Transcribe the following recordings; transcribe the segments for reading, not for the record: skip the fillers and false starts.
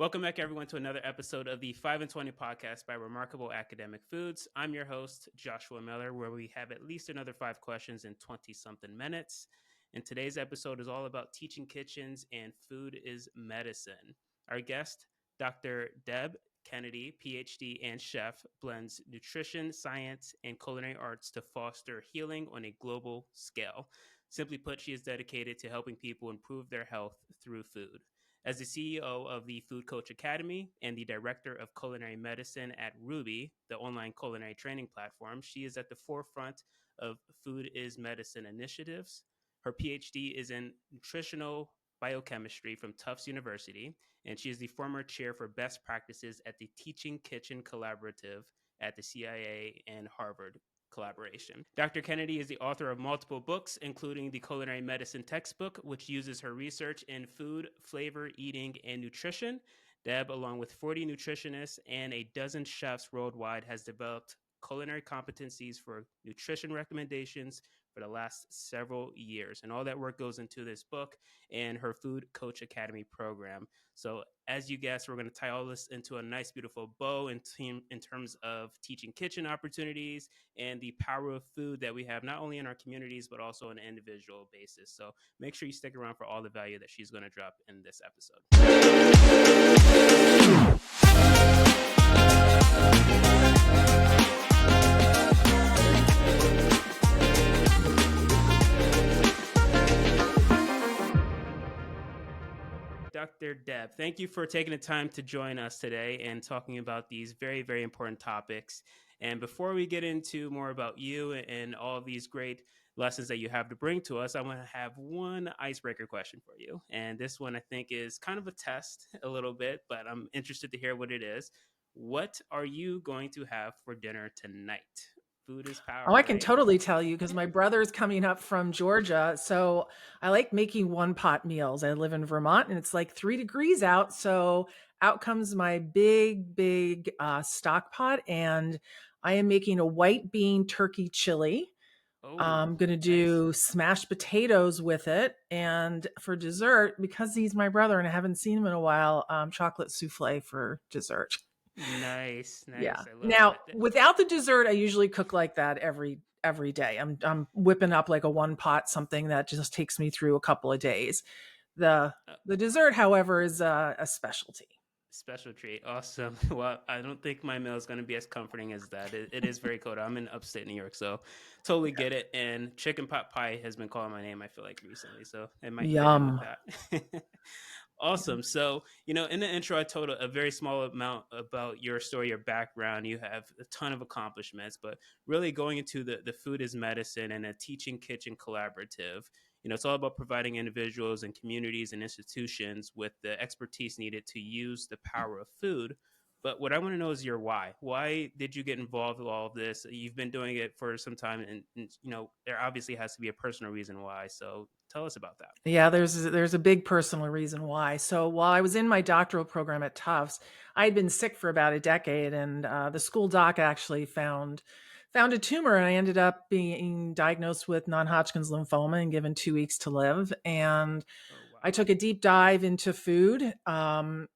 Welcome back, everyone, to another episode of the 5 and 20 podcast by Remarkable Academic Foods. I'm your host, Joshua Miller, where we have at least another 5 questions in 20 something minutes. And today's episode is all about teaching kitchens and food is medicine. Our guest, Dr. Deb Kennedy, PhD and chef, blends nutrition, science, and culinary arts to foster healing on a global scale. Simply put, she is dedicated to helping people improve their health through food. As the CEO of the Food Coach Academy and the director of culinary medicine at Ruby, the online culinary training platform, she is at the forefront of Food is Medicine initiatives. Her PhD is in nutritional biochemistry from Tufts University, and she is the former chair for best practices at the Teaching Kitchen Collaborative at the CIA and Harvard collaboration. Dr. Kennedy is the author of multiple books, including the Culinary Medicine textbook, which uses her research in food, flavor, eating, and nutrition. Deb, along with 40 nutritionists and a dozen chefs worldwide, has developed culinary competencies for nutrition recommendations for the last several years. And all that work goes into this book and her Food Coach Academy program. So, as you guessed, we're going to tie all this into a nice, beautiful bow in terms of teaching kitchen opportunities and the power of food that we have not only in our communities, but also on an individual basis. So, make sure you stick around for all the value that she's going to drop in this episode. Dr. Deb, thank you for taking the time to join us today and talking about these very, very important topics. And before we get into more about you and all of these great lessons that you have to bring to us, I want to have one icebreaker question for you. And this one I think is kind of a test a little bit, but I'm interested to hear what it is. What are you going to have for dinner tonight? Food is Oh, power, I can right? totally tell you because my brother's coming up from Georgia. So I like making one pot meals. I live in Vermont and it's like 3 degrees out. So out comes my big stock pot. And I am making a white bean turkey chili. Oh, I'm going to nice. do smashed potatoes with it. And for dessert, because he's my brother and I haven't seen him in a while, chocolate souffle for dessert. Nice, Yeah. nice. I love Now, that. without the dessert, I usually cook like that every day. I'm whipping up like a one pot something that just takes me through a couple of days. The Uh, the dessert, however, is a specialty. Special treat. Awesome. Well, I don't think my meal is going to be as comforting as that. It is very cold. I'm in upstate New York, so totally get it. And chicken pot pie has been calling my name, I feel like, recently. So it might fit in with Yum. that. Awesome. So, in the intro, I told a very small amount about your story, your background. You have a ton of accomplishments, but really going into the food is medicine and a teaching kitchen collaborative. It's all about providing individuals and communities and institutions with the expertise needed to use the power of food. But what I want to know is your why. Why did you get involved with all of this? You've been doing it for some time, and there obviously has to be a personal reason why. So tell us about that. Yeah, there's a big personal reason why. So while I was in my doctoral program at Tufts, I had been sick for about a decade, and the school doc actually found a tumor, and I ended up being diagnosed with non-Hodgkin's lymphoma and given 2 weeks to live. And Oh, I wow. took a deep dive into food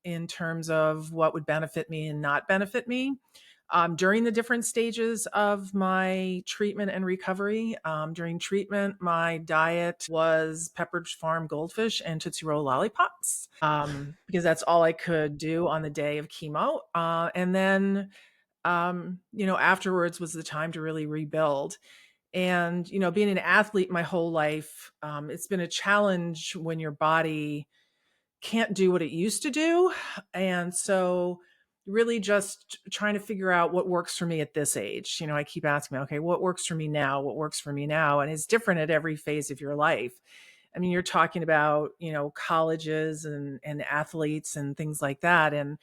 in terms of what would benefit me and not benefit me. During the different stages of my treatment and recovery, during treatment, my diet was Pepperidge Farm goldfish and Tootsie Roll lollipops because that's all I could do on the day of chemo. And then, afterwards was the time to really rebuild. And, being an athlete my whole life, it's been a challenge when your body can't do what it used to do. And so, really just trying to figure out what works for me at this age. I keep asking, okay, what works for me now? What works for me now? And it's different at every phase of your life. I mean, you're talking about, colleges and athletes and things like that. And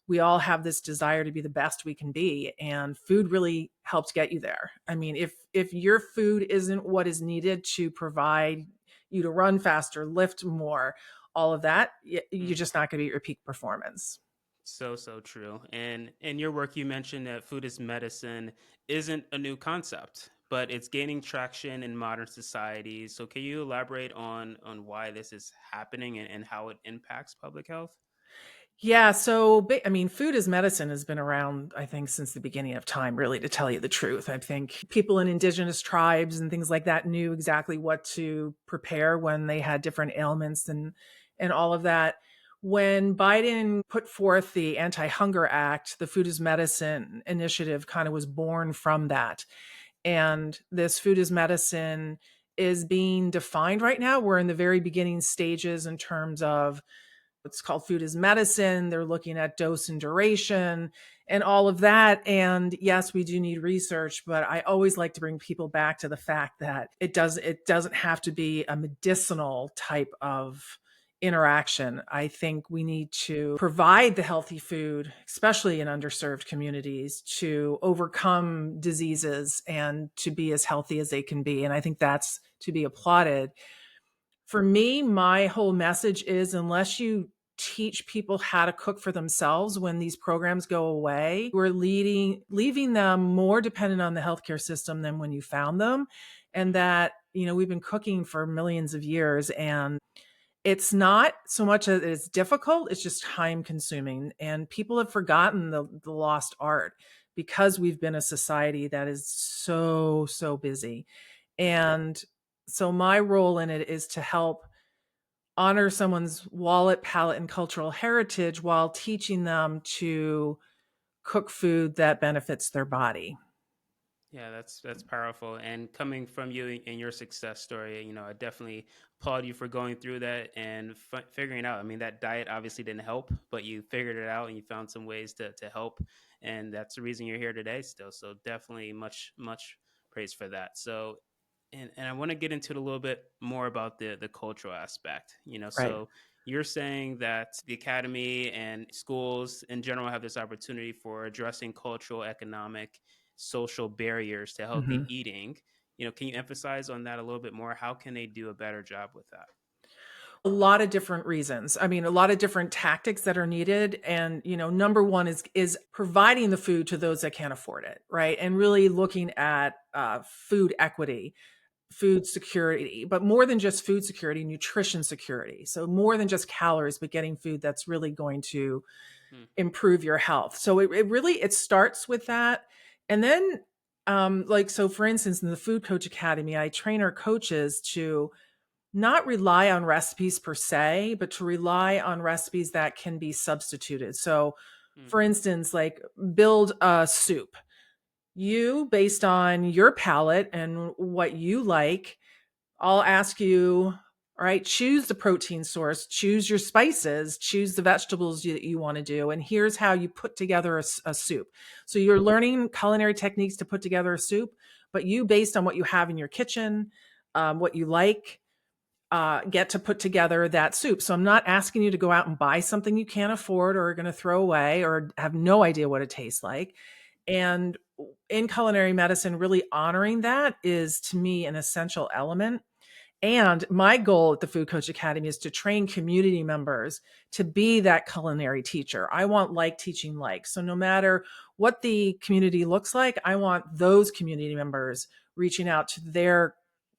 we all have this desire to be the best we can be. And food really helps get you there. I mean, if your food isn't what is needed to provide you to run faster, lift more, all of that, you're Mm. just not going to be at your peak performance. So true. And in your work, you mentioned that food is medicine isn't a new concept, but it's gaining traction in modern society. So can you elaborate on why this is happening and how it impacts public health? Yeah, so I mean, food as medicine has been around, I think, since the beginning of time, really, to tell you the truth. I think people in indigenous tribes and things like that knew exactly what to prepare when they had different ailments and all of that. When Biden put forth the Anti-Hunger Act, the Food as Medicine initiative kind of was born from that. And this food as medicine is being defined right now. We're in the very beginning stages in terms of it's called food as medicine. They're looking at dose and duration and all of that. And yes, we do need research, but I always like to bring people back to the fact that it doesn't have to be a medicinal type of interaction. I think we need to provide the healthy food, especially in underserved communities, to overcome diseases and to be as healthy as they can be. And I think that's to be applauded. For me, my whole message is unless you teach people how to cook for themselves when these programs go away, we're leaving them more dependent on the healthcare system than when you found them. And Mm. that, we've been cooking for millions of years, and it's not so much that it's difficult, it's just time consuming. And people have forgotten the lost art because we've been a society that is so, so busy. Yeah. And so my role in it is to help honor someone's wallet, palate, and cultural heritage while teaching them to cook food that benefits their body. Yeah, that's powerful. And coming from you and your success story, I definitely applaud you for going through that and figuring it out. I mean, that diet obviously didn't help, but you figured it out and you found some ways to help, and that's the reason you're here today still. So definitely much praise for that. So, and I want to get into it a little bit more about the cultural aspect. Right. So you're saying that the academy and schools in general have this opportunity for addressing cultural, economic, social barriers to healthy Mhm. eating. Can you emphasize on that a little bit more? How can they do a better job with that? A lot of different reasons. I mean, a lot of different tactics that are needed. And, number one is providing the food to those that can't afford it, right? And really looking at food equity, food security, but more than just food security, nutrition security. So more than just calories, but getting food that's really going to Hmm. improve your health. So it really it starts with that. And then like so for instance, in the Food Coach Academy, I train our coaches to not rely on recipes per se, but to rely on recipes that can be substituted. So Hmm. for instance, like build a soup. You, based on your palate and what you like, I'll ask you, all right, choose the protein source, choose your spices, choose the vegetables that you want to do. And here's how you put together a soup. So you're learning culinary techniques to put together a soup, but you, based on what you have in your kitchen, what you like, get to put together that soup. So I'm not asking you to go out and buy something you can't afford or are going to throw away or have no idea what it tastes like. And in culinary medicine, really honoring that is to me an essential element. And my goal at the Food Coach Academy is to train community members to be that culinary teacher. I want like teaching like. So no matter what the community looks like, I want those community members reaching out to their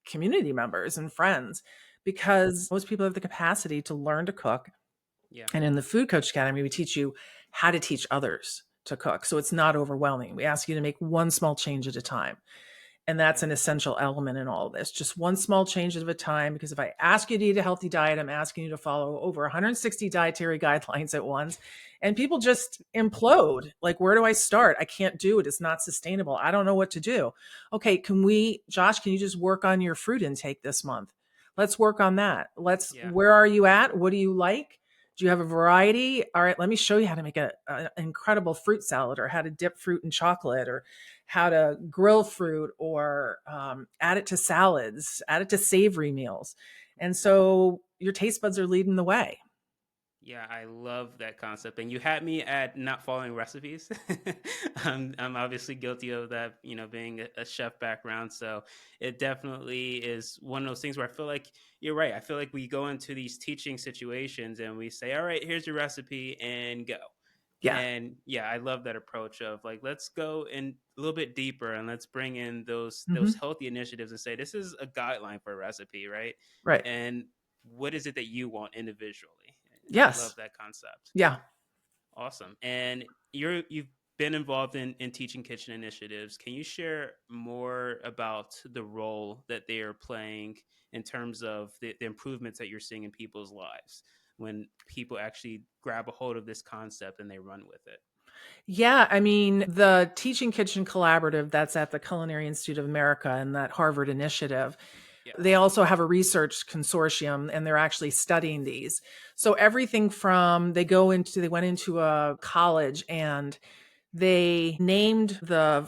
community members and friends because most people have the capacity to learn to cook. Yeah. And in the Food Coach Academy, we teach you how to teach others to cook. So it's not overwhelming. We ask you to make one small change at a time. And that's Yeah. an essential element in all of this. Just one small change at a time. Because if I ask you to eat a healthy diet, I'm asking you to follow over 160 dietary guidelines at once. And people just implode. Like, where do I start? I can't do it. It's not sustainable. I don't know what to do. Okay, Josh, can you just work on your fruit intake this month? Let's work on that. Yeah. Where are you at? What do you like? Do you have a variety? All right, let me show you how to make an incredible fruit salad or how to dip fruit in chocolate or how to grill fruit or add it to salads, add it to savory meals. And so your taste buds are leading the way. Yeah, I love that concept. And you had me at not following recipes. I'm obviously guilty of that, being a chef background. So it definitely is one of those things where I feel like you're right. I feel like we go into these teaching situations and we say, all right, here's your recipe and go. Yeah. And yeah, I love that approach of like, let's go in a little bit deeper and let's bring in those Hmm. healthy initiatives and say, this is a guideline for a recipe, right? Right. And what is it that you want individually? And I love Yes. that concept. Yeah. Awesome. And you've been involved in teaching kitchen initiatives. Can you share more about the role that they are playing in terms of the improvements that you're seeing in people's lives when people actually grab a hold of this concept and they run with it? Yeah, I mean, the Teaching Kitchen Collaborative that's at the Culinary Institute of America and that Harvard initiative, Yeah. they also have a research consortium and they're actually studying these. So everything from they went into a college and they named the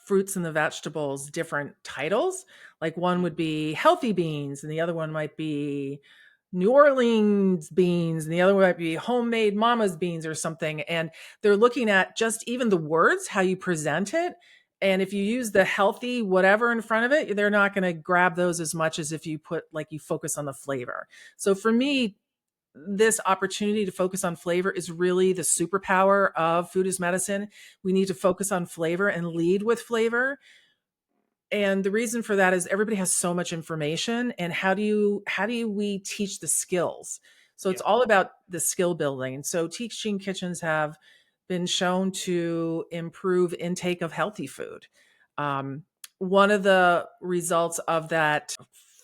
fruits and the vegetables different titles. Like one Mm, would be healthy beans and the other one might be New Orleans beans, and the other one might be homemade mama's beans or something. And they're looking at just even the words, how you present it. And if you use the healthy whatever in front of it, they're not going to grab those as much as if you put like you focus on the flavor. So for me, this opportunity to focus on flavor is really the superpower of food as medicine. We need to focus on flavor and lead with flavor, and the reason for that is everybody has so much information, and how do we teach the skills? So it's yeah. all about the skill building. So teaching kitchens have been shown to improve intake of healthy food. um, One of the results of that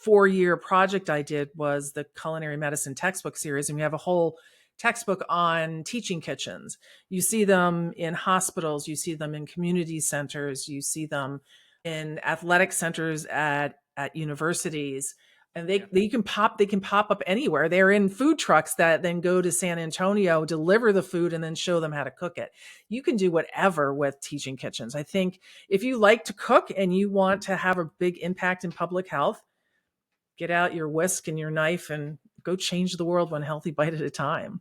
4-year project I did was the culinary medicine textbook series, and we have a whole textbook on teaching kitchens. You see them in hospitals, you see them in community centers, you see them in athletic centers at universities, and Yeah. they can pop up anywhere. They're in food trucks that then go to San Antonio, deliver the food, and then show them how to cook it. You can do whatever with teaching kitchens. I think if you like to cook and you want to have a big impact in public health, get out your whisk and your knife and go change the world one healthy bite at a time.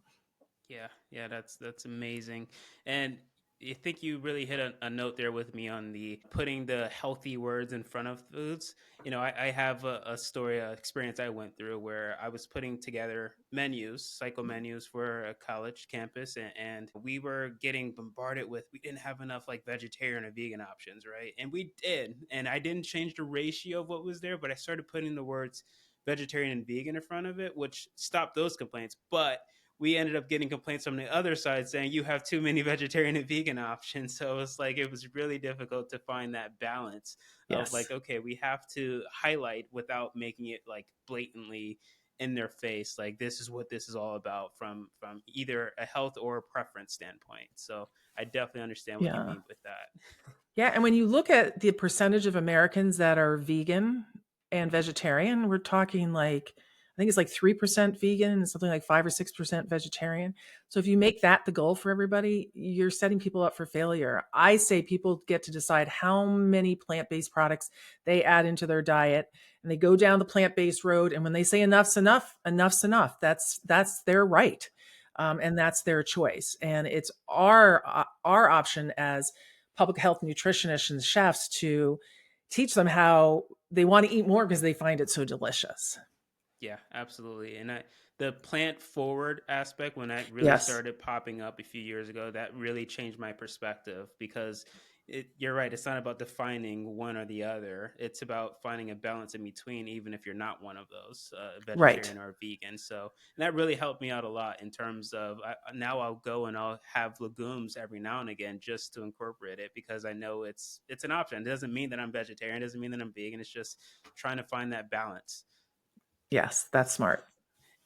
Yeah, yeah, that's amazing. And I think you really hit a note there with me on the putting the healthy words in front of foods. I have a story, experience I went through where I was putting together menus, cycle menus for a college campus, and we were getting bombarded with we didn't have enough like vegetarian or vegan options, right? And we did, and I didn't change the ratio of what was there, but I started putting the words vegetarian and vegan in front of it, which stopped those complaints, but we ended up getting complaints from the other side saying you have too many vegetarian and vegan options. So it's like it was really difficult to find that balance of Yes. like, okay, we have to highlight without making it like blatantly in their face, like this is what this is all about from either a health or a preference standpoint. So I definitely understand what you Yeah. mean with that. Yeah, and when you look at the percentage of Americans that are vegan and vegetarian, we're talking like I think it's like 3% vegan and something like 5 or 6% vegetarian. So if you make that the goal for everybody, you're setting people up for failure. I say people get to decide how many plant-based products they add into their diet, and they go down the plant-based road, and when they say enough's enough, enough's enough. That's their right. And that's their choice. And it's our option as public health nutritionists and chefs to teach them how they want to eat more because they find it so delicious. Yeah, absolutely. And the plant forward aspect, when that really Yes, started popping up a few years ago, that really changed my perspective because you're right. It's not about defining one or the other. It's about finding a balance in between, even if you're not one of those, right. vegetarian or vegan. So, and that really helped me out a lot in terms of now I'll go and I'll have legumes every now and again just to incorporate it because I know it's an option. It doesn't mean that I'm vegetarian. It doesn't mean that I'm vegan. It's just trying to find that balance. Yes, that's smart.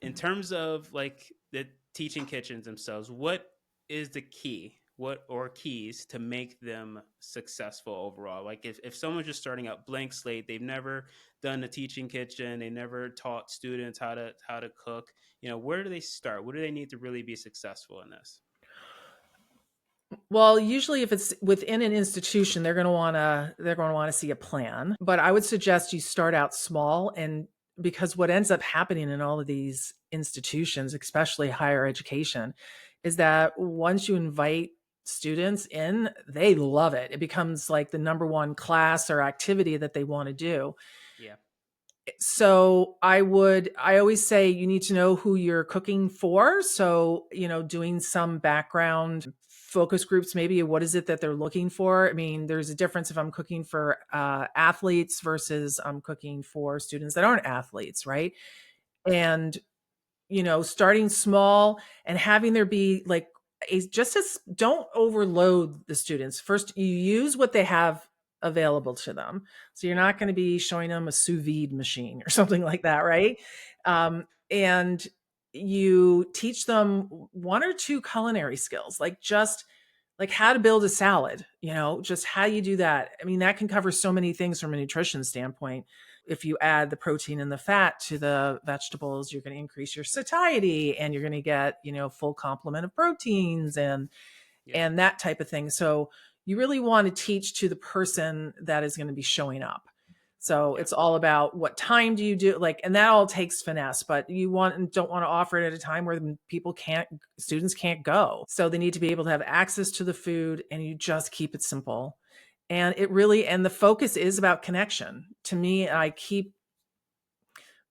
In terms of like the teaching kitchens themselves, what is the key? What or keys to make them successful overall? Like if someone's just starting out blank slate, they've never done a teaching kitchen, they never taught students how to cook, where do they start? What do they need to really be successful in this? Well, usually if it's within an institution, they're going to want to see a plan, but I would suggest you start out small, and because what ends up happening in all of these institutions, especially higher education, is that once you invite students in, they love it. It becomes like the number one class or activity that they want to do. Yeah. So I always say you need to know who you're cooking for. So, doing some background focus groups, maybe what is it that they're looking for? I mean, there's a difference if I'm cooking for athletes versus I'm cooking for students that aren't athletes, right? And starting small and having there be like just as don't overload the students. First, you use what they have available to them. So you're Yeah. not going to be showing them a sous vide machine or something like that, right? And you teach them one or two culinary skills, like just like how to build a salad, just how you do that. I mean, that can cover so many things from a nutrition standpoint. If you add the protein and the fat to the vegetables, you're going to increase your satiety and you're going to get, full complement of proteins Yeah. and that type of thing. So you really want to teach to the person that is going to be showing up. So Yeah. it's all about what time do you do, like, and that all takes finesse, but you want and don't want to offer it at a time where students can't go. So they need to be able to have access to the food, and you just keep it simple. And the focus is about connection. To me, I keep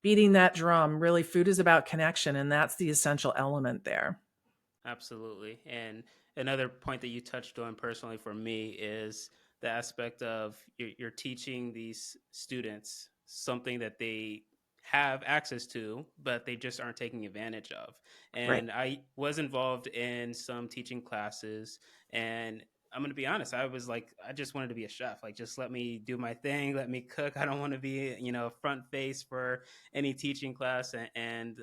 beating that drum. Really, food is about connection, and that's the essential element there. Absolutely. And another point that you touched on personally for me is the aspect of you're teaching these students something that they have access to, but they just aren't taking advantage of. Right. And I was involved in some teaching classes, and I'm going to be honest, I was like, I just wanted to be a chef. Like, just let me do my thing, let me cook. I don't want to be, front face for any teaching class. The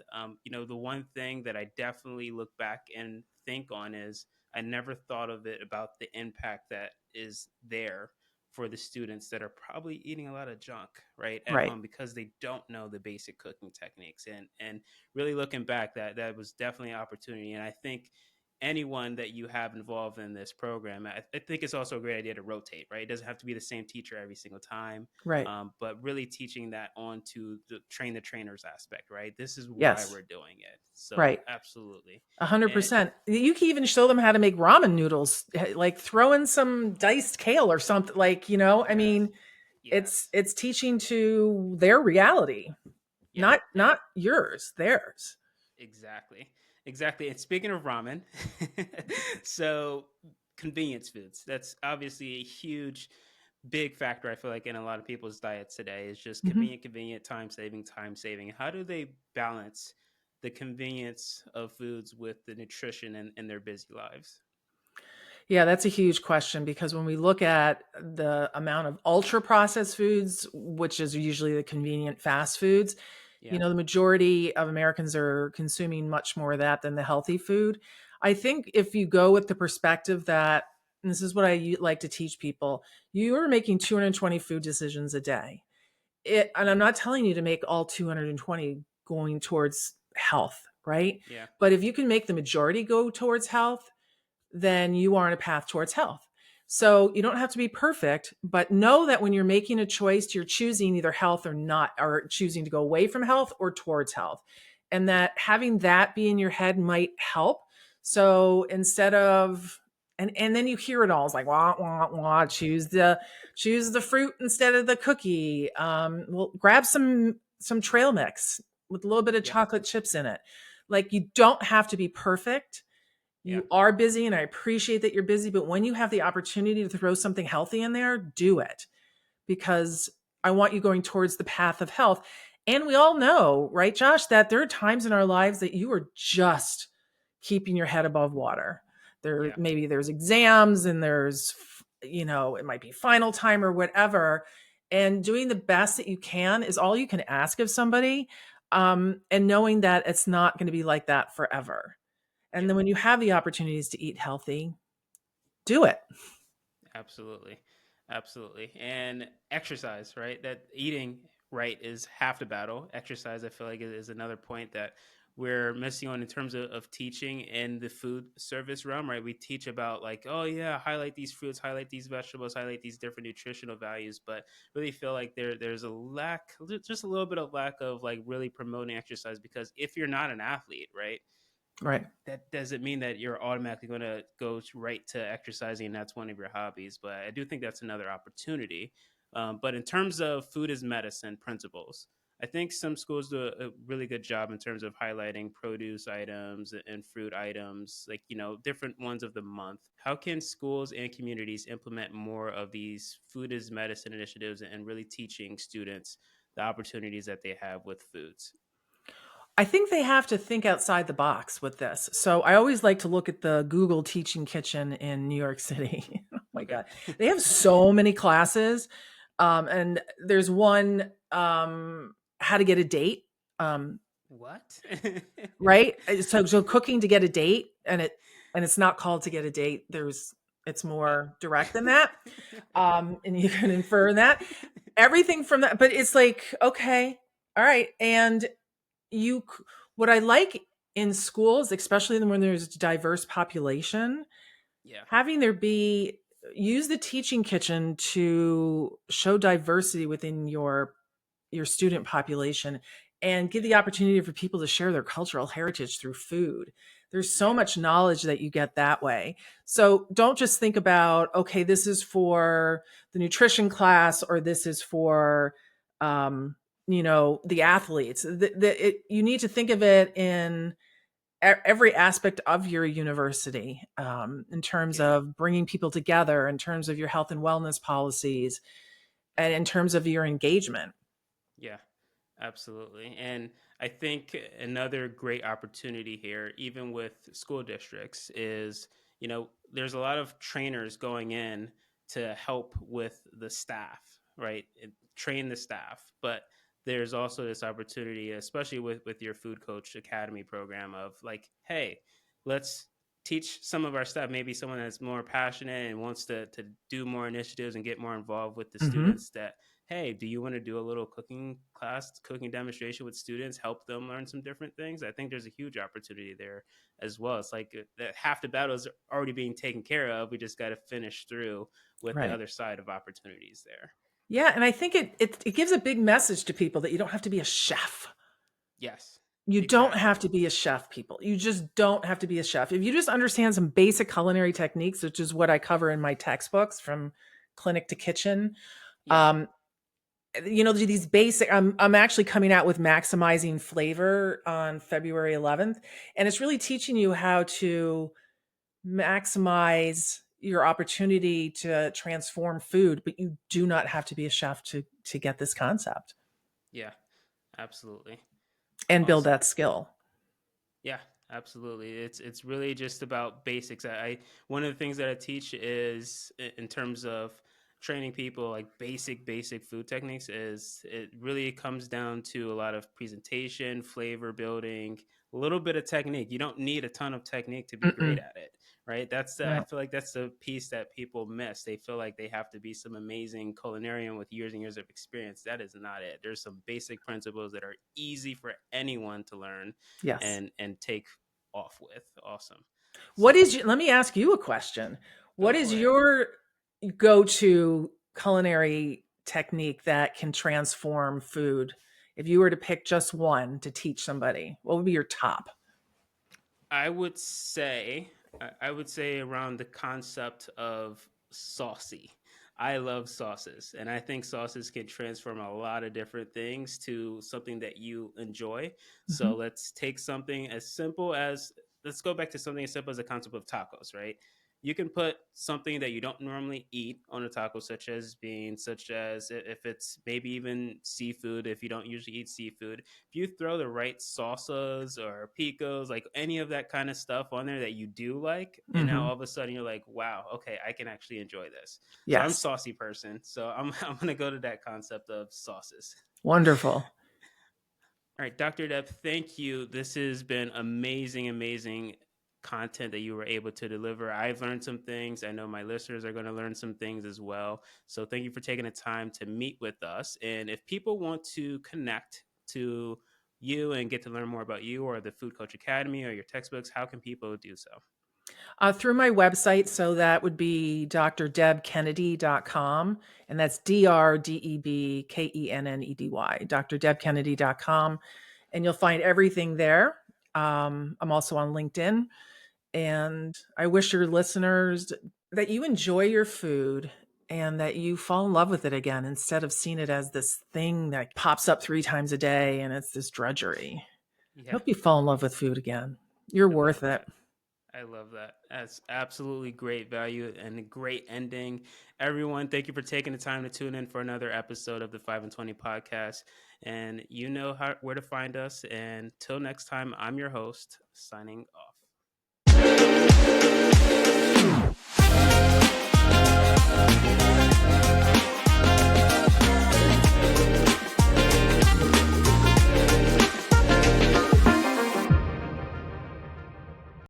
one thing that I definitely look back and think on is I never thought of it about the impact that is there for the students that are probably eating a lot of junk right at Right. home because they don't know the basic cooking techniques. And really looking back, that was definitely an opportunity. And I think anyone that you have involved in this program, I think it's also a great idea to rotate, right? It doesn't have to be the same teacher every single time, Right. but really teaching that on to the train the trainers aspect, right? This is why Yes. we're doing it. So Right. absolutely. And 100%. You can even show them how to make ramen noodles, like throw in some diced kale or something, like, I yes, mean, it's yes, it's teaching to their reality, yeah, not yours, theirs. exactly, exactly. And speaking of ramen, so convenience foods, that's obviously a huge big factor I feel like in a lot of people's diets today is just Mhm. convenient, time saving. How do they balance the convenience of foods with the nutrition in their busy lives? Yeah, that's a huge question because when we look at the amount of ultra processed foods, which is usually the convenient fast foods, Yeah, the majority of Americans are consuming much more of that than the healthy food. I think if you go with the perspective that, and this is what like to teach people, you are making 220 food decisions a day. And yeah, I'm not telling you to make all 220 going towards health, right? yeah, But if you can make the majority go towards health, then you are on a path towards health. So you don't have to be perfect, but know that when you're making a choice, you're choosing either health or not, or choosing to go away from health or towards health. And that having that be in your head might help. So instead of and then you hear it all. It's like wah wah wah. Choose the fruit instead of the cookie. Well, grab some trail mix with a little bit of yeah, chocolate chips in it. Like you don't have to be perfect. yeah, You are busy, and I appreciate that you're busy, but when you have the opportunity to throw something healthy in there, do it because I want you going towards the path of health. And we all know, right, Josh, that there are times in our lives that you are just keeping your head above water. yeah, There's exams and it might be final time or whatever. And doing the best that you can is all you can ask of somebody. And knowing that it's not going to be like that forever. And yeah. then when you have the opportunities to eat healthy, do it. Absolutely. Absolutely. And exercise, right? That eating right is half the battle. Exercise, I feel like, is another point that we're missing on in terms of teaching in the food service realm, right? We teach about like, oh yeah, highlight these fruits, highlight these vegetables, highlight these different nutritional values, but really feel like there's a lack, just a little bit of lack of like really promoting exercise because if you're not an athlete, right? Right. That doesn't mean that you're automatically going to go right to exercising and that's one of your hobbies. But I do think that's another opportunity. But in terms of food as medicine principles, I think some schools do a really good job in terms of highlighting produce items and fruit items, like, different ones of the month. How can schools and communities implement more of these food as medicine initiatives and really teaching students the opportunities that they have with foods? I think they have to think outside the box with this. So I always like to look at the Google Teaching Kitchen in New York City. Oh my Okay. God. They have so many classes. And there's one, how to get a date. What? Right. So cooking to get a date, and it's not called to get a date. It's Uh, more direct than that. And you can infer that everything from that, but it's like, okay, all right. And you what I like in schools, especially when there's diverse population, yeah. having there be use the teaching kitchen to show diversity within your student population and give Yeah. the opportunity for people to share their cultural heritage through food. There's so Yeah. much knowledge that you get that way. So don't just think about, okay, this is for the nutrition class or this is for, the athletes. You need to think of it in every aspect of your university, in terms Yeah. of bringing people together, in terms of your health and wellness policies, and in terms of your engagement. Yeah, absolutely. And I think another great opportunity here, even with school districts, is, there's a lot of trainers going in to help with the staff, right? Train the staff. But there's also this opportunity, especially with your food coach academy program, of like, hey, let's teach some of our staff, maybe someone that's more passionate and wants to do more initiatives and get more involved with the Hmm. students, that hey, do you want to do a little cooking class, cooking demonstration with students, help them learn some different things? I think there's a huge opportunity there as well. It's like that half the battle is already being taken care of. We just got to finish through with the Right. other side of opportunities there. Yeah, and I think it gives a big message to people that you don't have to be a chef. Yes, You don't have exactly. to be a chef, people. You just don't have to be a chef. If you just understand some basic culinary techniques, which is what I cover in my textbooks from clinic to kitchen, Yeah, um, these basic. I'm actually coming out with maximizing flavor on February 11th, and it's really teaching you how to maximize your opportunity to transform food, but you do not have to be a chef to get this concept yeah, absolutely. and build Awesome. that skill. Yeah, absolutely. It's really just about basics. I one of the things that I teach is in terms of training people like basic food techniques, is it really comes down to a lot of presentation, flavor building, a little bit of technique. You don't need a ton of technique to be great Mm-mm. at it, right? I No. feel like that's the piece that people miss. They feel like they have to be some amazing culinarian with years and years of experience. That is not it. There's some basic principles that are easy for anyone to learn Yes. and take off with. Awesome. What So is let me ask you a question. go What is for it. your go-to culinary technique that can transform food? If you were to pick just one to teach somebody, what would be your top? I would say I would say around the concept of saucy. I love sauces, and I think sauces can transform a lot of different things to something that you enjoy. Mhm. So let's take something as simple as, let's go back to something as simple as the concept of tacos, right? You can put something that you don't normally eat on a taco, such as beans, such as if it's maybe even seafood, if you don't usually eat seafood. If you throw the right salsas or picos, like any of that kind of stuff on there that you do like, and now Mhm. all of a sudden you're like, wow, okay, I can actually enjoy this. So I'm a Yes. saucy person, so I'm gonna go to that concept of sauces. Wonderful. All right, Dr. Depp, thank you. This has been amazing, amazing content that you were able to deliver. I've learned some things. I know my listeners are going to learn some things as well. So thank you for taking the time to meet with us. And if people want to connect to you and get to learn more about you or the Food Coach Academy or your textbooks, how can people do so? Through my website, so that would be drdebkennedy.com, and that's DRDEBKENNEDY, drdebkennedy.com, and you'll find everything there. I'm also on LinkedIn, and I wish your listeners that you enjoy your food and that you fall in love with it again instead of seeing it as this thing that pops up 3 times a day and it's this drudgery. I Yeah, hope you fall in love with food again. You're I love worth it. that. I love that. That's absolutely great value and a great ending. Everyone, thank you for taking the time to tune in for another episode of the 5 and 20 podcast. And you know where to find us. And till next time, I'm your host, signing off.